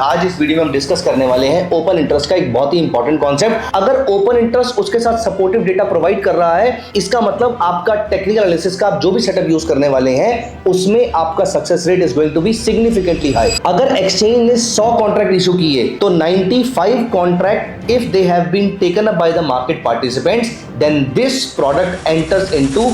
आज इस वीडियो में हम डिस्कस करने वाले हैं ओपन इंटरेस्ट का एक बहुत ही इंपॉर्टेंट कॉन्सेप्ट। अगर ओपन इंटरेस्ट उसके साथ सपोर्टिव डेटा प्रोवाइड कर रहा है, इसका मतलब आपका टेक्निकल एनालिसिस का आप जो भी सेटअप यूज करने वाले हैं उसमें आपका success rate is going to be significantly high. अगर एक्सचेंज ने 100 कॉन्ट्रैक्ट इशू किए तो 95 contract if they have been taken up by the market participants, then this product enters into.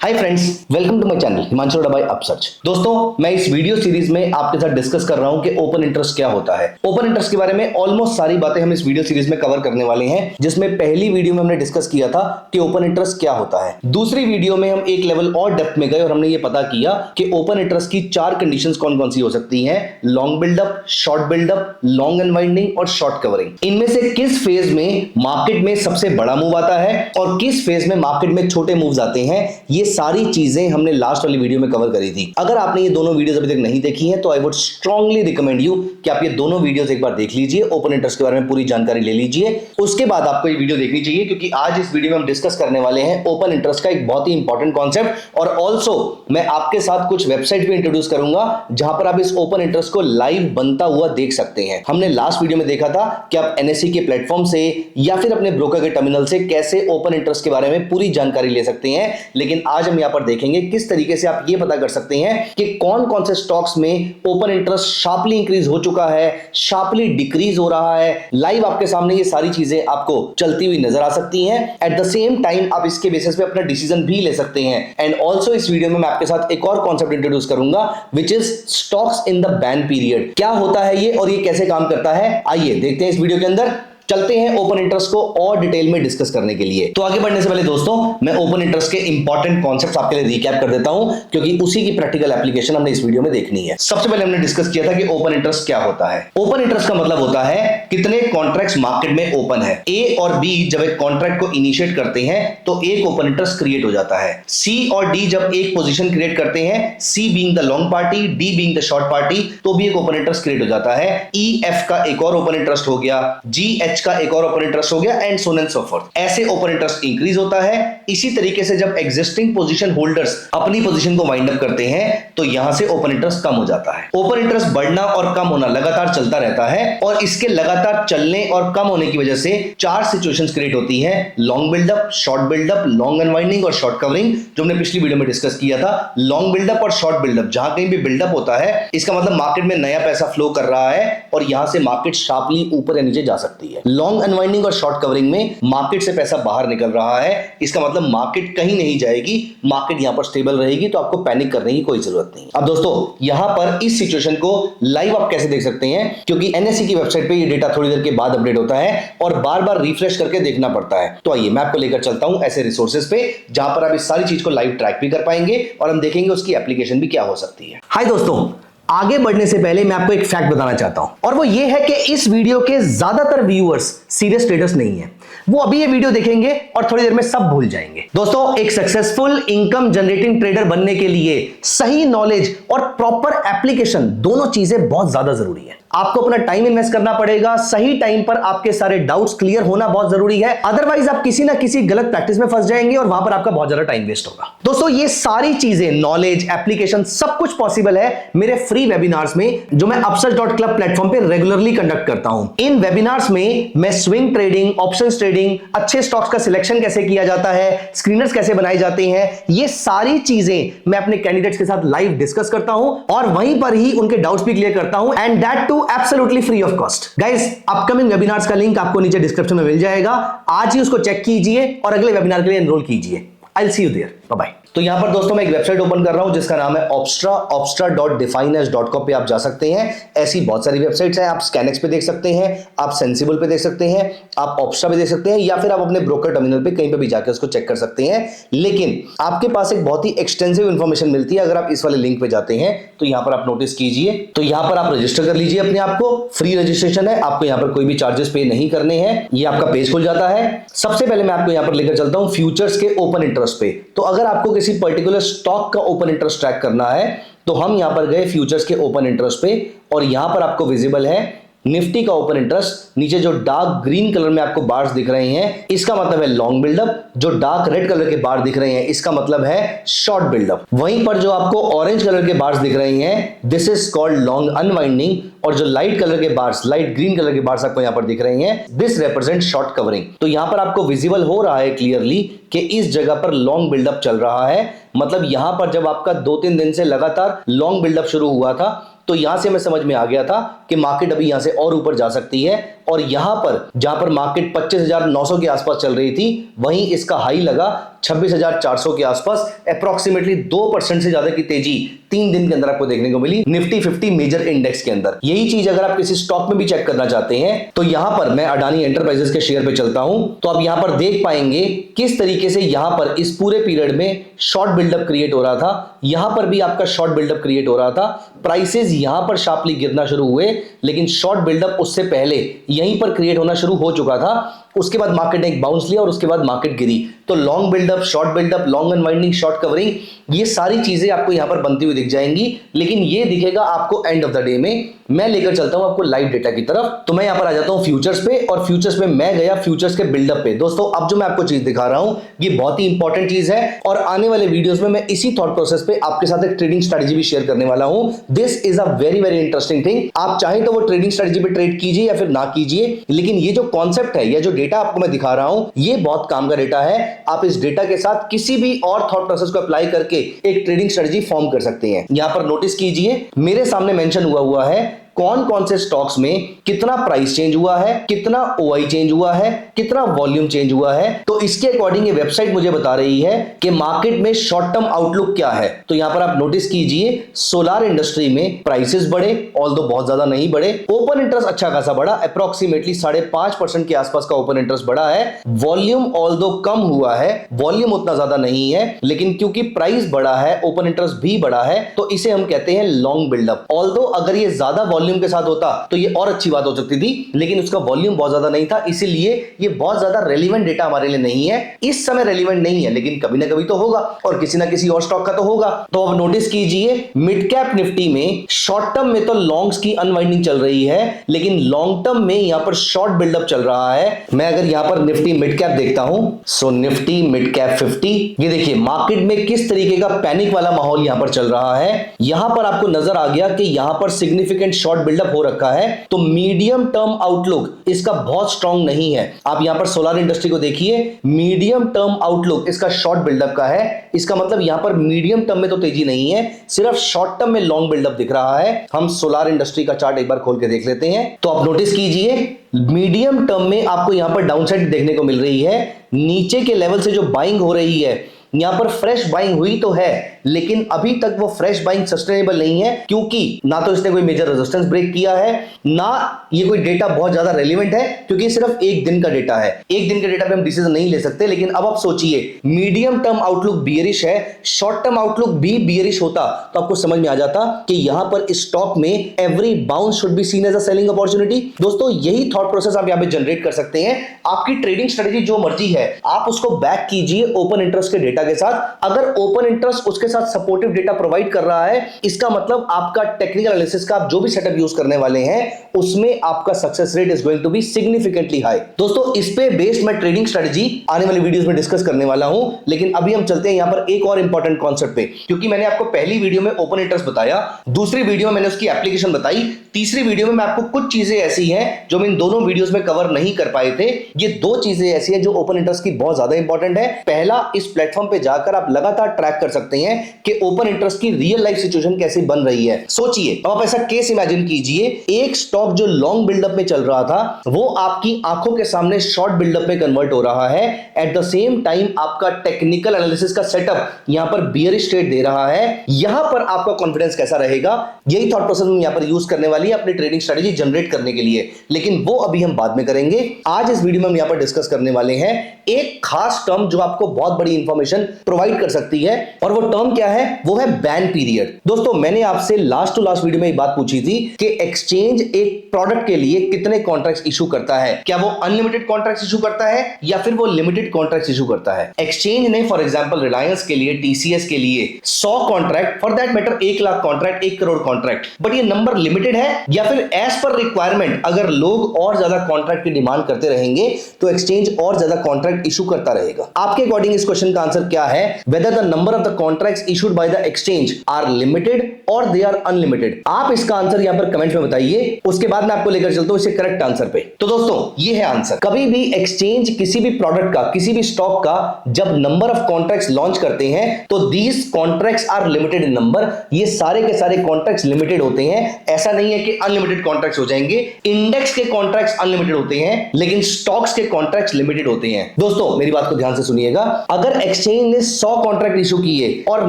Hi friends, welcome to my channel Himanshu by Upsearch. दोस्तों, मैं इस video series में आपके साथ डिस्कस कर रहा हूं कि ओपन इंटरेस्ट क्या होता है। ओपन इंटरेस्ट के बारे में ऑलमोस्ट सारी बातें हम इस वीडियो सीरीज में कवर करने वाले हैं, जिसमें पहली वीडियो में हमने डिस्कस किया था कि ओपन इंटरेस्ट क्या होता है। दूसरी वीडियो में हम एक लेवल और डेप्थ में गए और हमने ये पता किया कि ओपन इंटरेस्ट की 4 कंडीशंस कौन कौन सी हो सकती हैं: long buildup, short buildup, long unwinding और शॉर्ट कवरिंग। इनमें से किस फेज में मार्केट में सबसे बड़ा मूव आता है और किस फेज में मार्केट में छोटे मूव्स आते हैं, ये सारी चीजें हमने लास्ट वाली वीडियो में कवर करी थी। अगर आपने ये दोनों वीडियोस अभी तक नहीं देखी हैं तो I would strongly recommend you कि आप ये दोनों वीडियोस एक बार देख लीजिए, ओपन इंटरेस्ट के बारे में पूरी जानकारी ले लीजिए, उसके बाद आपको ये वीडियो देखनी चाहिए, क्योंकि आज इस वीडियो में हम डिस्कस करने वाले हैं ओपन इंटरेस्ट का एक बहुत ही इंपॉर्टेंट कॉन्सेप्ट। और ऑल्सो मैं आपके साथ कुछ वेबसाइट भी इंट्रोड्यूस करूंगा जहां पर आप इस ओपन इंटरेस्ट को लाइव बनता हुआ देख सकते हैं। हमने लास्ट वीडियो में देखा था कि आप एनएससी के प्लेटफॉर्म से या फिर अपने ब्रोकर के टर्मिनल से कैसे ओपन इंटरेस्ट के बारे में पूरी जानकारी ले सकते हैं, लेकिन आज हम यहां पर देखेंगे किस तरीके से आप यह पता कर सकते हैं कि कौन कौन से स्टॉक्स में ओपन इंटरेस्ट शार्पली इंक्रीज हो चुका है, शार्पली डिक्रीज हो रहा है। लाइव आपके सामने ये सारी चीजें आपको चलती हुई नजर आ सकती हैं। एट द सेम टाइम आप इसके बेसिस पे अपना डिसीजन भी ले सकते हैं। एंड ऑल्सो इस वीडियो में मैं आपके साथ एक और कॉन्सेप्ट इंट्रोड्यूस करूंगा, which is stocks in the ban period. क्या होता है ये और ये कैसे काम करता है, आइए देखते हैं इस वीडियो के अंदर। चलते हैं ओपन इंटरेस्ट को और डिटेल में डिस्कस करने के लिए। तो आगे बढ़ने से पहले दोस्तों, मैं ओपन इंटरेस्ट के इंपॉर्टेंट कॉन्सेप्ट्स आपके लिए रिकैप कर देता हूं, क्योंकि उसी की प्रैक्टिकल एप्लीकेशन हमने इस वीडियो में देखनी है। सबसे पहले हमने डिस्कस किया था कि ओपन इंटरेस्ट क्या होता है। ओपन इंटरेस्ट का मतलब होता है कितने कॉन्ट्रैक्ट्स मार्केट में ओपन है। ए और बी जब एक कॉन्ट्रैक्ट को इनिशिएट करते हैं तो एक ओपन इंटरेस्ट क्रिएट हो जाता है। सी और डी जब एक पोजीशन क्रिएट करते हैं, C being the long party, D being the short party, तो भी एक ओपन इंटरेस्ट क्रिएट हो जाता है। ई एफ का एक और ओपन इंटरेस्ट हो गया, जी एच का एक और ओपन इंटरेस्ट हो गया, and so and so fourth. ऐसे ओपन इंटरेस्ट इंक्रीज होता है। इसी तरीके से जब एग्जिस्टिंग पोजीशन होल्डर्स अपनी पोजीशन को वाइंड अप करते हैं तो यहां से ओपन इंटरेस्ट कम हो जाता है। ओपन इंटरेस्ट बढ़ना और कम होना लगातार चलता रहता है, और इसके लगातार चलने और कम होने की वजह से 4 सिचुएशंस क्रिएट होती हैं: long buildup, short buildup, long unwinding और शॉर्ट कवरिंग, जो हमने पिछली वीडियो में डिस्कस किया था। लॉन्ग बिल्डअप और शॉर्ट बिल्डअप, जहां कहीं भी बिल्डअप होता है इसका मतलब मार्केट में नया पैसा फ्लो कर रहा है और यहां से मार्केट शार्पली ऊपर या नीचे जा सकती है। लॉन्ग अनवाइंडिंग और शॉर्ट कवरिंग में मार्केट से पैसा बाहर निकल रहा है, इसका मतलब मार्केट कहीं नहीं जाएगी, मार्केट यहां पर स्टेबल रहेगी, तो आपको पैनिक करने की कोई जरूरत नहीं। अब दोस्तों, यहां पर इस सिचुएशन को लाइव आप कैसे देख सकते हैं, क्योंकि एनएससी की वेबसाइट पे ये डेटा थोड़ी देर के बाद अपडेट होता है और बार बार रिफ्रेश करके देखना पड़ता है। तो आइए मैं आपको लेकर चलता हूं ऐसे रिसोर्सेज पे जहां पर आप इस सारी चीज को लाइव ट्रैक भी कर पाएंगे और हम देखेंगे उसकी एप्लीकेशन भी क्या हो सकती है। हाय दोस्तों, आगे बढ़ने से पहले मैं आपको एक फैक्ट बताना चाहता हूं, और वो ये है कि इस वीडियो के ज्यादातर व्यूअर्स सीरियस ट्रेडर्स नहीं है। वो अभी ये वीडियो देखेंगे और थोड़ी देर में सब भूल जाएंगे। दोस्तों, एक सक्सेसफुल इनकम जनरेटिंग ट्रेडर बनने के लिए सही नॉलेज और प्रॉपर एप्लीकेशन, दोनों चीजें बहुत ज्यादा जरूरी है। आपको अपना टाइम इन्वेस्ट करना पड़ेगा, सही टाइम पर आपके सारे डाउट्स क्लियर होना बहुत जरूरी है, अदरवाइज आप किसी ना किसी गलत प्रैक्टिस में फंस जाएंगे और वहां पर आपका बहुत ज्यादा टाइम वेस्ट होगा। दोस्तों, ये सारी चीजें, नॉलेज, एप्लीकेशन, सब कुछ पॉसिबल है मेरे फ्री वेबिनार्स में, जो मैं upsearch.club प्लेटफॉर्म पे रेगुलरली कंडक्ट करता हूं। इन वेबिनार्स में मैं स्विंग ट्रेडिंग, ऑप्शंस ट्रेडिंग, अच्छे स्टॉक्स का सिलेक्शन कैसे किया जाता है, स्क्रीनर्स कैसे बनाए जाते हैं, ये सारी चीजें मैं अपने कैंडिडेट्स के साथ लाइव डिस्कस करता हूं और वहीं पर ही उनके डाउट्स भी क्लियर करता हूं, and that too absolutely free of cost. Guys, upcoming webinars का लिंक आपको नीचे डिस्क्रिप्शन में मिल जाएगा। आज ही उसको चेक कीजिए और अगले वेबिनार के लिए एनरोल कीजिए। I will see you there. Bye bye. तो यहां पर दोस्तों मैं एक वेबसाइट ओपन कर रहा हूं जिसका नाम है ऑप्स्ट्रा। opstra.defineas.com पे आप जा सकते हैं। ऐसी बहुत सारी वेबसाइट्स हैं, आप स्कैनेक्स पे देख सकते हैं, आप सेंसिबल पे देख सकते हैं, आप ऑप्स्ट्रा पे देख सकते हैं, या फिर आप अपने ब्रोकर टर्मिनल पे कहीं पे भी जाकर उसको चेक कर सकते हैं। लेकिन आपके पास एक बहुत ही एक्सटेंसिव इंफॉर्मेशन मिलती है अगर आप इस वाले लिंक पे जाते हैं। तो यहां पर आप नोटिस कीजिए, तो यहां पर आप रजिस्टर कर लीजिए अपने आप को। फ्री रजिस्ट्रेशन है, आपको यहां पर कोई भी चार्जेस पे नहीं करने हैं। ये आपका पेज खुल जाता है। सबसे पहले मैं आपको यहां पर लेकर चलता हूं फ्यूचर्स के ओपन इंटरेस्ट पे। तो अगर आपको किसी पर्टिकुलर स्टॉक का ओपन इंटरेस्ट ट्रैक करना है तो हम यहां पर गए फ्यूचर्स के ओपन इंटरेस्ट पे, और यहां पर आपको विजिबल है निफ्टी का ओपन इंटरेस्ट नीचे जो डार्क ग्रीन कलर में आपको बार्स दिख रहे हैं इसका मतलब है लॉन्ग बिल्डअप, जो डार्क रेड कलर के बार दिख रहे हैं इसका मतलब है शॉर्ट बिल्डअप। वहीं पर जो आपको ऑरेंज कलर के बार्स दिख रहे हैं this is called long unwinding, और जो लाइट कलर के बार्स, लाइट ग्रीन कलर के बार्स आपको यहां पर दिख रहे हैं दिस रिप्रेजेंट शॉर्ट कवरिंग। तो यहां पर आपको विजिबल हो रहा है क्लियरली कि इस जगह पर लॉन्ग बिल्डअप चल रहा है। मतलब यहां पर जब आपका 2-3 दिन से लगातार लॉन्ग बिल्डअप शुरू हुआ था तो यहां से हमें समझ में आ गया था कि मार्केट अभी यहां से और ऊपर जा सकती है, और यहां पर जहां पर मार्केट 25,900 के आसपास चल रही थी वहीं इसका हाई लगा 26,400 के आसपास। अप्रॉक्सीमेटली 2% से ज्यादा की तेजी 3 दिन के अंदर आपको देखने को मिली निफ्टी 50 मेजर इंडेक्स के अंदर। यही चीज अगर आप किसी स्टॉक में भी चेक करना चाहते हैं तो यहां पर मैं अडानी एंटरप्राइजेस के शेयर पे चलता हूं तो आप यहां पर देख पाएंगे किस तरीके से यहां पर इस पूरे पीरियड में शॉर्ट बिल्डअप क्रिएट हो रहा था। यहां पर भी आपका शॉर्ट बिल्डअप क्रिएट हो रहा था, प्राइसेस यहां पर शार्पली गिरना शुरू हुए, लेकिन शॉर्ट बिल्डअप उससे पहले यहीं पर क्रिएट होना शुरू हो चुका था। उसके बाद मार्केट ने एक बाउंस लिया और उसके बाद मार्केट गिरी। तो long buildup, short buildup, long unwinding, short covering, ये सारी चीजें आपको यहां पर बनती हुई दिख जाएंगी, लेकिन ये दिखेगा आपको एंड ऑफ द डे में। मैं लेकर चलता हूं आपको लाइव डेटा की तरफ। तो मैं यहां पर आ जाता हूं फ्यूचर्स पे, और फ्यूचर्स पे मैं गया फ्यूचर्स के बिल्डअप पे। दोस्तों अब जो मैं आपको चीज दिखा रहा हूं ये बहुत ही इंपॉर्टेंट चीज है, और आने वाले वीडियोस में मैं इसी थॉट प्रोसेस पे आपके साथ एक ट्रेडिंग स्ट्रेटजी भी शेयर करने वाला हूं। This is a very very interesting thing. आप चाहें तो वो ट्रेडिंग स्ट्रेटजी पे ट्रेड कीजिए या फिर ना कीजिए, लेकिन ये जो कॉन्सेप्ट है या जो डेटा आपको मैं दिखा रहा हूं ये बहुत काम का डेटा है। आप इस डेटा के साथ किसी भी और थॉट प्रोसेस को अप्लाई करके एक ट्रेडिंग स्ट्रेटजी फॉर्म कर सकते हैं। यहां पर नोटिस कीजिए मेरे सामने मेंशन हुआ है कौन कौन से स्टॉक्स में कितना प्राइस चेंज हुआ है, कितना ओआई चेंज हुआ है, कितना वॉल्यूम चेंज हुआ है। तो इसके अकॉर्डिंग ये वेबसाइट मुझे बता रही है कि मार्केट में शॉर्ट टर्म आउटलुक क्या है। तो यहां पर आप नोटिस कीजिए सोलार इंडस्ट्री में प्राइसेस बढ़े, ऑल्दो बहुत ज्यादा नहीं बढ़े, ओपन इंटरेस्ट अच्छा खासा बढ़ा, अप्रॉक्सीमेटली 5.5% के आसपास का ओपन इंटरेस्ट बढ़ा है। वॉल्यूम ऑल्दो कम हुआ है, वॉल्यूम उतना ज्यादा नहीं है, लेकिन क्योंकि प्राइस बढ़ा है ओपन इंटरेस्ट भी बढ़ा है, तो इसे हम कहते हैं लॉन्ग बिल्डअप। ऑल्दो अगर ये ज्यादा वॉल्यूम के साथ होता तो ये और अच्छी बात हो सकती थी, लेकिन उसका वॉल्यूम बहुत ज्यादा नहीं था, इसीलिए ये बहुत ज्यादा रेलेवेंट डेटा हमारे लिए नहीं है, इस समय रेलेवेंट नहीं है, लेकिन कभी ना कभी तो होगा और किसी ना किसी और स्टॉक का तो होगा। तो अब नोटिस कीजिए मिड कैप निफ्टी में शॉर्ट टर्म में तो लॉन्ग्स की अनवाइंडिंग चल रही है, लेकिन लॉन्ग टर्म में यहां पर शॉर्ट बिल्डअप चल रहा है। मैं अगर यहां पर निफ्टी मिड कैप देखता हूं, सो निफ्टी मिड कैप 50, ये देखिए मार्केट में किस तरीके का पैनिक वाला माहौल यहां पर चल रहा है। यहां पर आपको नजर आ गया कि यहां पर सिग्निफिकेंट शॉर्ट बिल्डअप हो रखा है, तो मीडियम टर्म आउटलुक इसका बहुत स्ट्रांग नहीं है। आप यहां पर सोलर इंडस्ट्री को देखिए, मीडियम टर्म आउटलुक इसका शॉर्ट बिल्डअप का है, इसका मतलब यहां पर मीडियम टर्म में तो तेजी नहीं है, सिर्फ शॉर्ट टर्म में लॉन्ग बिल्डअप दिख रहा है। हम सोलर इंडस्ट्री का चार्ट एक बार खोल के देख लेते हैं। तो आप नोटिस कीजिए मीडियम टर्म में आपको यहां पर डाउनसाइड देखने को मिल रही है, नीचे के लेवल से जो बाइंग हो रही है यहां पर फ्रेश बाइंग हुई तो है, लेकिन अभी तक वो फ्रेश बाइंग सस्टेनेबल नहीं है, क्योंकि ना तो इसने कोई मेजर रेजिस्टेंस ब्रेक किया है, ना ये कोई डेटा बहुत ज्यादा रेलेवेंट है, क्योंकि सिर्फ एक दिन का डेटा है। एक दिन के डेटा पे हम डिसीजन नहीं ले सकते। लेकिन अब आप सोचिए मीडियम टर्म आउटलुक बियरिश है, शॉर्ट टर्म आउटलुक भी बियरिश होता तो आपको समझ में आ जाता कि यहां पर स्टॉक में every bounce should be seen as a selling opportunity. दोस्तों यही थॉट प्रोसेस आप यहां पे जनरेट कर सकते हैं। आपकी ट्रेडिंग स्ट्रेटजी जो मर्जी है आप उसको बैक कीजिए ओपन इंटरेस्ट के डेटा के साथ। अगर ओपन इंटरेस्ट उसके साथ सपोर्टिव डेटा प्रोवाइड कर रहा है, इसका मतलब आपका टेक्निकल एनालिसिस का आप जो भी सेटअप यूज करने वाले हैं उसमें आपका success rate is going to be significantly high. दोस्तों इस पे बेस्ड मैं ट्रेडिंग स्ट्रेटजी आने वाले वीडियोस में डिस्कस करने वाला हूं, लेकिन अभी हम चलते हैं यहां पर एक और इंपॉर्टेंट कॉन्सेप्ट पे, क्योंकि मैंने आपको पहली वीडियो में ओपन इंटरेस्ट बताया, दूसरी वीडियो में मैंने उसकी एप्लीकेशन बताई, तीसरी वीडियो में मैं आपको कुछ चीजें ऐसी हैं जो मैं इन दोनों वीडियोस में कवर नहीं कर पाए थे। ये दो चीजें ऐसी हैं जो ओपन इंटरेस्ट की बहुत ज्यादा इंपॉर्टेंट है। पहला, इस प्लेटफॉर्म पे जाकर आप लगातार ट्रैक कर सकते हैं कि ओपन इंटरेस्ट की रियल लाइफ सिचुएशन कैसे बन रही है। सोचिए, अब आप ऐसा केस इमेजिन कीजिए, एक स्टॉक जो लॉन्ग बिल्डअप में चल रहा था वो आपकी आंखों के सामने शॉर्ट बिल्डअप में कन्वर्ट हो रहा है। एट द सेम टाइम आपका टेक्निकल एनालिसिस का सेटअप यहां पर बियरिश ट्रेड दे रहा है। यहां पर आपका कॉन्फिडेंस कैसा रहेगा, यही थॉट प्रोसेस हम यहां पर यूज करने वाली है अपनी ट्रेडिंग स्ट्रेटजी जनरेट करने के लिए, लेकिन वो अभी हम बाद में करेंगे। आज इस वीडियो में हम यहां पर डिस्कस करने वाले हैं एक खास टर्म जो आपको बहुत बड़ी इंफॉर्मेशन इंफॉर्मेशन प्रोवाइड कर सकती है, और वो टर्म क्या है, वो है बैन पीरियड। दोस्तों मैंने आपसे लास्ट टू लास्ट वीडियो में एक बात पूछी थी कि एक्सचेंज एक प्रोडक्ट के लिए कितने कॉन्ट्रैक्ट्स इशू करता है, क्या वो अनलिमिटेड कॉन्ट्रैक्ट्स इशू करता है या फिर वो लिमिटेड कॉन्ट्रैक्ट्स इशू करता है। एक्सचेंज ने फॉर एग्जांपल रिलायंस के लिए, टीसीएस के लिए 100 contract, for that matter 1 lakh contract, 1 crore contract, but ये नंबर लिमिटेड है या फिर एज पर रिक्वायरमेंट अगर लोग और ज्यादा कॉन्ट्रैक्ट की डिमांड करते रहेंगे तो एक्सचेंज और ज्यादा कॉन्ट्रैक्ट इशू करता रहेगा। आपके अकॉर्डिंग इस क्वेश्चन का आंसर क्या है, whether the number of the contracts issued by the exchange are limited और दे आर अनलिमिटेड। आप इसका आंसर यहां पर कमेंट में बताइए, उसके बाद मैं आपको लेकर चलता हूं इसके करेक्ट आंसर पे। तो दोस्तों ये है आंसर। कभी भी एक्सचेंज किसी भी प्रोडक्ट का, किसी भी स्टॉक का जब नंबर ऑफ कॉन्ट्रैक्ट्स लॉन्च करते हैं तो these contracts are limited in number. ये सारे के सारे कॉन्ट्रैक्ट्स लिमिटेड होते हैं, ऐसा नहीं है कि अनलिमिटेड कॉन्ट्रैक्ट्स हो जाएंगे। इंडेक्स के कॉन्ट्रैक्ट्स अनलिमिटेड होते हैं लेकिन स्टॉक्स के कॉन्ट्रैक्ट्स लिमिटेड होते हैं। दोस्तों मेरी बात को ध्यान से सुनिएगा, अगर एक्सचेंज ने 100 कॉन्ट्रैक्ट इशू किए और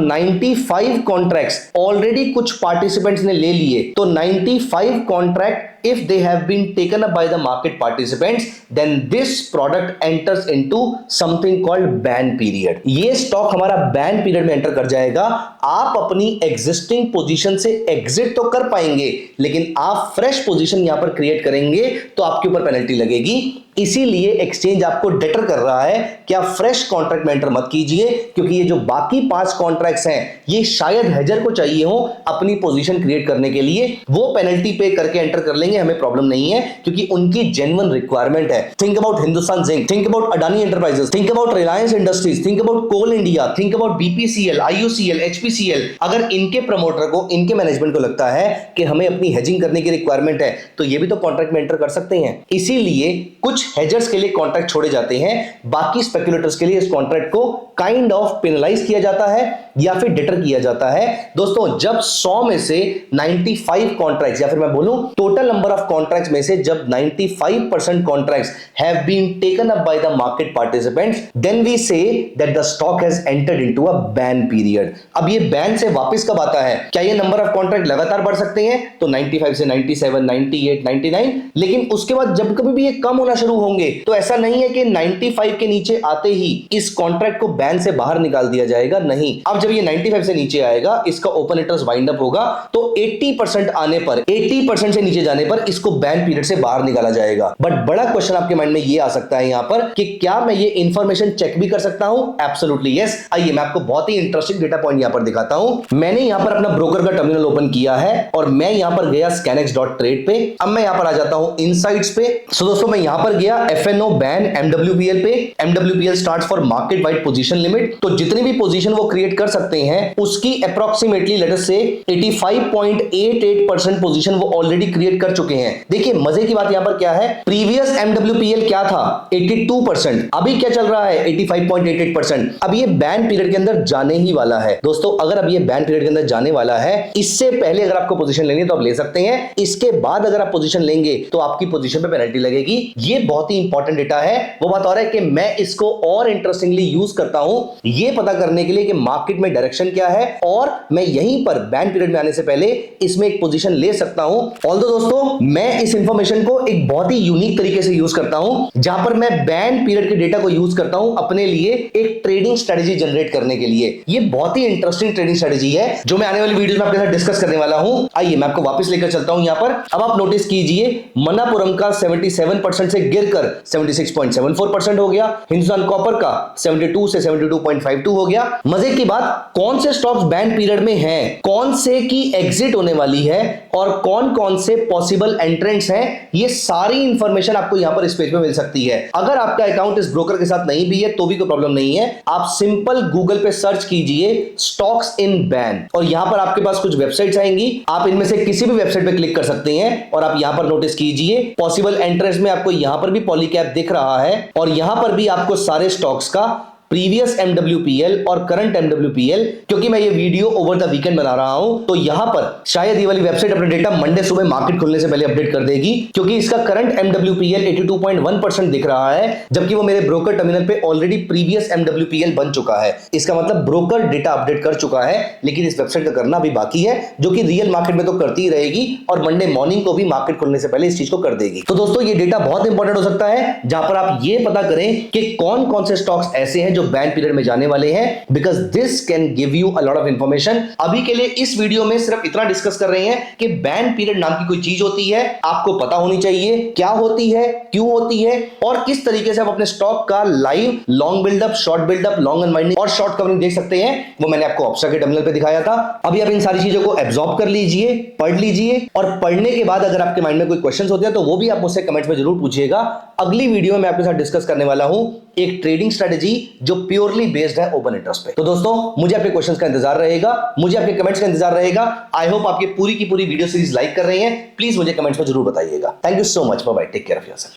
95 कॉन्ट्रैक्ट्स ऑलरेडी कुछ पार्टिसिपेंट्स ने ले लिए, तो 95 contract if they have been taken up by the market participants, then this product enters into something called ban period। ये स्टॉक हमारा बैन पीरियड में एंटर कर जाएगा। आप अपनी एग्जिस्टिंग पोजीशन से एग्जिट तो कर पाएंगे लेकिन आप फ्रेश पोजीशन यहां पर क्रिएट करेंगे तो आपके ऊपर पेनल्टी लगेगी। इसीलिए एक्सचेंज आपको डेटर कर रहा है कि आप फ्रेश कॉन्ट्रैक्ट में एंटर मत कीजिए, क्योंकि ये जो बाकी 5 कॉन्ट्रैक्ट्स हैं ये शायद हेजर को चाहिए हो अपनी पोजीशन क्रिएट करने के लिए, वो पेनल्टी पे करके एंटर कर लेंगे, हमें प्रॉब्लम नहीं है क्योंकि उनकी जेन्युइन रिक्वायरमेंट है। Think about Hindustan zinc, think about Adani enterprises, think about Reliance industries, think about Coal India, think about BPCL, IUCL, HPCL. अगर इनके प्रमोटर को, इनके मैनेजमेंट को लगता है कि हमें अपनी हेजिंग करने की रिक्वायरमेंट है तो ये भी तो कॉन्ट्रैक्ट में एंटर कर सकते हैं। इसीलिए कुछ हेजर्स के लिए कॉन्ट्रैक्ट छोड़े जाते हैं, बाकी स्पेक्युलेटर्स के लिए इस कॉन्ट्रैक्ट को काइंड ऑफ पेनलाइज किया जाता है या फिर डेटर किया जाता है। दोस्तों जब 100 में से 95 कॉन्ट्रैक्ट्स या फिर मैं बोलूं टोटल नंबर ऑफ कॉन्ट्रैक्ट्स में से जब 95% contracts have been taken up by the market participants, then we say that the stock has entered into a ban period. अब ये बैन से वापस कब आता है? क्या ये नंबर ऑफ कॉन्ट्रैक्ट लगातार बढ़ सकते हैं? तो 95 से 97, 98, 99, लेकिन उसके बाद जब कभी भी ये कम होना शुरू होंगे तो ऐसा नहीं है कि 95 के नीचे आते ही इस कॉन्ट्रैक्ट को बैन से बाहर निकाल दिया जाएगा, नहीं। अब जब ये 95 से नीचे आएगा, इसका ओपन इंटरेस्ट वाइंड अप होगा तो 80% आने पर, 80% से नीचे जाने पर इसको बैन पीरियड से बाहर निकाला जाएगा। बट बड़ा क्वेश्चन आपके माइंड में ये आ सकता है यहां पर कि क्या मैं ये इंफॉर्मेशन चेक भी कर सकता हूं? Absolutely yes. आइए मैं आपको बहुत ही इंटरेस्टिंग डेटा पॉइंट यहां पर दिखाता हूं। मैंने यहां पर अपना ब्रोकर का टर्मिनल ओपन किया है और मैं यहां पर गया scanex.trade पे। अब मैं यहां पर आ जाता हूं इनसाइट्स पे। सो दोस्तों मैं यहां पर गया FNO बैन MWPL पे। MWPL starts for market wide position limit. तो जितनी भी पोजीशन वो क्रिएट कर सकते हैं उसकी अप्रोक्सीमेटली लेट अस से 85.88% पोजीशन वो ऑलरेडी क्रिएट कर चुके हैं। देखिए मजे की बात यहां पर क्या है, प्रीवियस MWPL क्या था? 82%। अभी क्या चल रहा है? 85.88%। अब ये बैन पीरियड के अंदर जाने ही वाला है। दोस्तों अगर अब ये बैन पीरियड के अंदर जाने वाला है, इससे पहले अगर आपको पोजीशन लेनी है तो आप ले सकते हैं, इसके बाद अगर आप पोजीशन लेंगे तो आपकी पोजीशन पे पेनल्टी लगेगी। ये बहुत ही इंपॉर्टेंट डेटा है। वो बात और है कि मैं इसको और इंटरेस्टिंगली यूज करता हूं ये पता करने के लिए कि मार्केट में डायरेक्शन क्या है और मैं यहीं पर बैन पीरियड में आने से पहले इसमें एक पोजीशन ले सकता हूं। ऑल्दो दोस्तों मैं इस इंफॉर्मेशन को एक बहुत ही यूनिक तरीके से यूज करता हूं, जहां पर मैं बैन पीरियड के डेटा को यूज करता हूं अपने लिए एक ट्रेडिंग स्ट्रेटजी जनरेट करने के लिए। ये बहुत ही इंटरेस्टिंग ट्रेडिंग स्ट्रेटजी है जो मैं आने वाली वीडियोस में आपके साथ डिस्कस करने वाला हूं। आइए मैं आपको वापस लेकर चलता हूं यहां पर। अब आप नोटिस कीजिए मनापुरम का 77% से गिरकर 76.74% हो गया, हिंदुस्तान कॉपर का 72 से 72.52 हो गया। मजे की बात, कौन से स्टॉक्स बैन पीरियड में हैं, कौन से की एग्जिट होने वाली है और कौन कौन से पॉसिबल एंट्रेंट्स हैं, ये सारी इंफॉर्मेशन आपको यहां पर इस पेज पे मिल सकती है। अगर आपका अकाउंट इस ब्रोकर के साथ नहीं भी है तो भी कोई प्रॉब्लम नहीं है, आप सिंपल गूगल पे सर्च कीजिए स्टॉक्स इन बैन और यहां पर आपके पास कुछ वेबसाइट्स आएंगी। आप इनमें से किसी भी वेबसाइट पे क्लिक कर सकते हैं और आप यहां पर नोटिस कीजिए पॉसिबल एंट्रेंट्स में आपको यहां पर भी पॉलीकैप दिख रहा है और यहां पर भी आपको सारे स्टॉक्स का प्रीवियस MWPL और करंट MWPL, क्योंकि मैं ये वीडियो ओवर द वीकेंड बना रहा हूं तो यहां पर शायद ये वाली वेबसाइट अपना डेटा मंडे सुबह मार्केट खुलने से पहले अपडेट कर देगी, क्योंकि इसका करंट MWPL 82.1% दिख रहा है, जबकि वो मेरे ब्रोकर टर्मिनल पे ऑलरेडी प्रीवियस MWPL बन चुका है। इसका मतलब ब्रोकर डेटा अपडेट कर चुका है, लेकिन इस वेबसाइट का करना अभी बाकी है, जो कि रियल मार्केट में तो करती ही रहेगी और मंडे मॉर्निंग को भी मार्केट खुलने से पहले इस चीज को कर देगी। तो दोस्तों ये डेटा बहुत इंपॉर्टेंट हो सकता है, जहां पर आप ये पता करें कि कौन कौन से स्टॉक्स ऐसे हैं जो बैन पीरियड में जाने वाले हैं, because this can give you a lot of information. अभी के लिए इस वीडियो में सिर्फ इतना डिस्कस कर रहे हैं कि बैन पीरियड नाम की कोई चीज होती है, आपको पता होनी चाहिए क्या होती है, क्यों होती है, और किस तरीके से आप अपने स्टॉक का live long buildup, short buildup, long unwinding और शॉर्ट कवरिंग देख सकते हैं। वो मैंने आपको ऑप्शा के टर्मिनल पे दिखाया था। अभी आप इन सारी चीजों को एब्जॉर्ब कर लीजिए, पढ़ लीजिए, और पढ़ने के बाद अगर आपके माइंड में कोई क्वेश्चंस होते हैं तो वो भी आप मुझसे कमेंट्स में जरूर पूछिएगा। अगली वीडियो में आपके साथ डिस्कस करने वाला हूं एक ट्रेडिंग स्ट्रेटजी जो प्योरली बेस्ड है ओपन इंटरेस्ट पे। तो दोस्तों, मुझे आपके क्वेश्चंस का इंतजार रहेगा, मुझे आपके कमेंट्स का इंतजार रहेगा। आई होप आपकी पूरी की पूरी वीडियो सीरीज लाइक कर रहे हैं। प्लीज मुझे कमेंट्स में जरूर बताइएगा। Thank you so much, bye bye, take care of yourself.